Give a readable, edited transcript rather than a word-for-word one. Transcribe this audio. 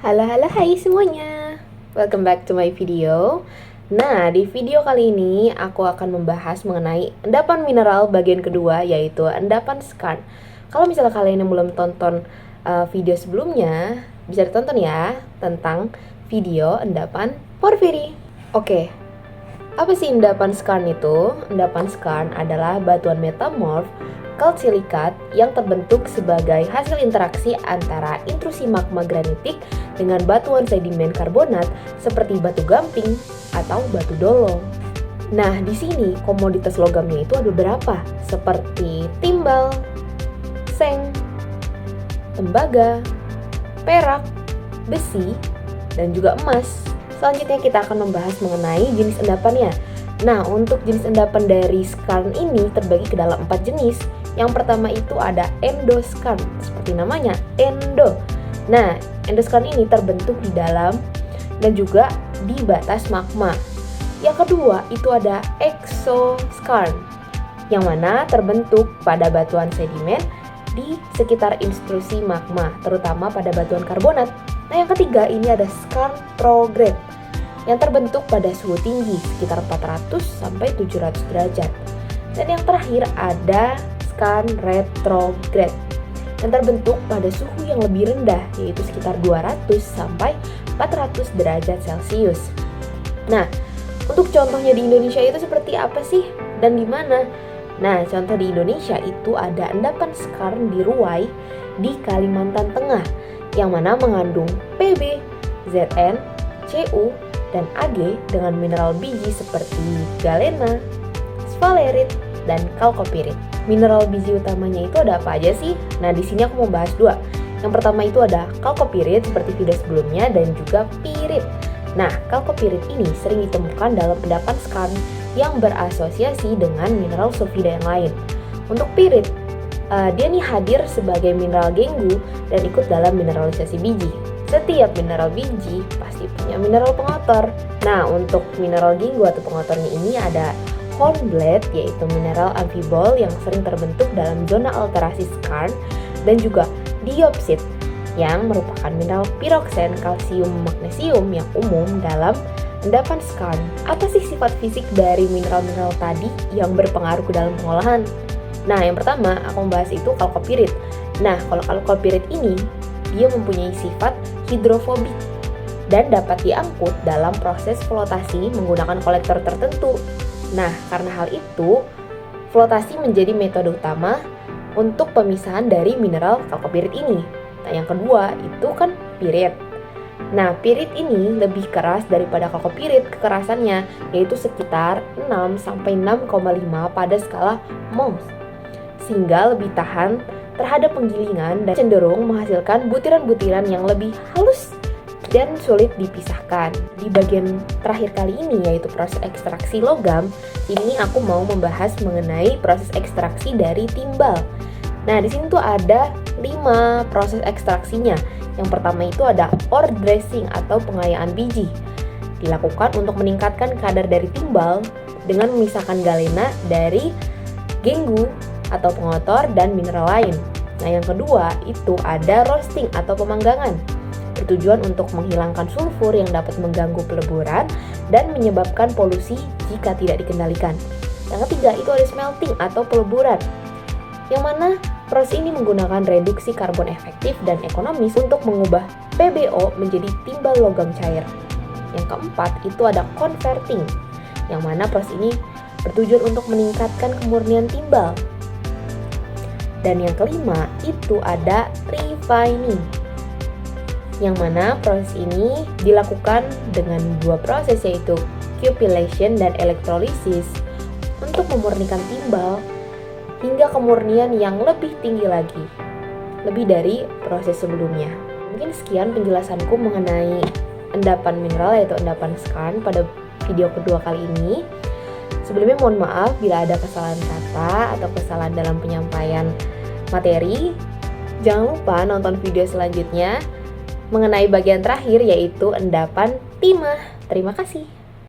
Halo hai semuanya. Welcome back to my video. Nah, di video kali ini aku akan membahas mengenai endapan mineral bagian kedua, yaitu endapan skarn. Kalau misalnya kalian yang belum tonton video sebelumnya, bisa ditonton ya, tentang video endapan porfiri. Oke, apa sih endapan skarn itu? Endapan skarn adalah batuan metamorf kalsilikat yang terbentuk sebagai hasil interaksi antara intrusi magma granitik dengan batuan sedimen karbonat seperti batu gamping atau batu dolom. Nah, di sini komoditas logamnya itu ada beberapa, seperti timbal, seng, tembaga, perak, besi, dan juga emas. Selanjutnya kita akan membahas mengenai jenis endapannya. Nah, untuk jenis endapan dari skarn ini terbagi ke dalam 4 jenis. Yang pertama itu ada endoskarn, seperti namanya, endo. Nah, endoskarn ini terbentuk di dalam dan juga di batas magma. Yang kedua itu ada exoskarn, yang mana terbentuk pada batuan sedimen di sekitar intrusi magma, terutama pada batuan karbonat. Nah, yang ketiga ini ada skarn prograde, yang terbentuk pada suhu tinggi sekitar 400 sampai 700 derajat. Dan yang terakhir ada skarn retrograde, yang terbentuk pada suhu yang lebih rendah, yaitu sekitar 200 sampai 400 derajat Celcius. Nah, untuk contohnya di Indonesia itu seperti apa sih dan di mana? Nah, contoh di Indonesia itu ada endapan skarn di Ruwai di Kalimantan Tengah, yang mana mengandung Pb, Zn, Cu, dan Ag dengan mineral biji seperti galena, sphalerit, dan kalkopirit. Mineral biji utamanya itu ada apa aja sih? Nah, di sini aku mau bahas dua. Yang pertama itu ada kalkopirit seperti video sebelumnya dan juga pirit. Nah, kalkopirit ini sering ditemukan dalam endapan skarn yang berasosiasi dengan mineral sulfida yang lain. Untuk pirit, dia nih hadir sebagai mineral genggu dan ikut dalam mineralisasi biji. Setiap mineral biji pasti punya mineral pengotor. Nah, untuk mineral genggu atau pengotornya ini ada hornblende, yaitu mineral amfibol yang sering terbentuk dalam zona alterasi skarn, dan juga diopsid yang merupakan mineral piroksen kalsium magnesium yang umum dalam endapan skarn. Apa sih sifat fisik dari mineral-mineral tadi yang berpengaruh ke dalam pengolahan? Nah, yang pertama aku membahas itu kalkopirit. Nah, kalau kalkopirit ini dia mempunyai sifat hidrofobik dan dapat diangkut dalam proses flotasi menggunakan kolektor tertentu. Nah, karena hal itu, flotasi menjadi metode utama untuk pemisahan dari mineral kalkopirit ini. Nah, yang kedua itu kan pirit. Nah, pirit ini lebih keras daripada kalkopirit kekerasannya, yaitu sekitar 6 sampai 6,5 pada skala Mohs, sehingga lebih tahan terhadap penggilingan dan cenderung menghasilkan butiran-butiran yang lebih halus dan sulit dipisahkan. Di bagian terakhir kali ini, yaitu proses ekstraksi logam, ini aku mau membahas mengenai proses ekstraksi dari timbal. Nah, di sini tuh ada 5 proses ekstraksinya. Yang pertama itu ada ore dressing atau pengayaan biji. Dilakukan untuk meningkatkan kadar dari timbal dengan memisahkan galena dari genggu atau pengotor dan mineral lain. Nah, yang kedua itu ada roasting atau pemanggangan, bertujuan untuk menghilangkan sulfur yang dapat mengganggu peleburan dan menyebabkan polusi jika tidak dikendalikan. Yang ketiga itu ada smelting atau peleburan, yang mana proses ini menggunakan reduksi karbon efektif dan ekonomis untuk mengubah PbO menjadi timbal logam cair. Yang keempat itu ada converting, yang mana proses ini bertujuan untuk meningkatkan kemurnian timbal. Dan yang kelima itu ada refining, yang mana proses ini dilakukan dengan 2 proses, yaitu cupellation dan electrolysis, untuk memurnikan timbal hingga kemurnian yang lebih tinggi lagi, lebih dari proses sebelumnya. Mungkin sekian penjelasanku mengenai endapan mineral, yaitu endapan skarn pada video kedua kali ini. Sebelumnya mohon maaf bila ada kesalahan kata atau kesalahan dalam penyampaian materi. Jangan lupa nonton video selanjutnya mengenai bagian terakhir, yaitu endapan timah. Terima kasih.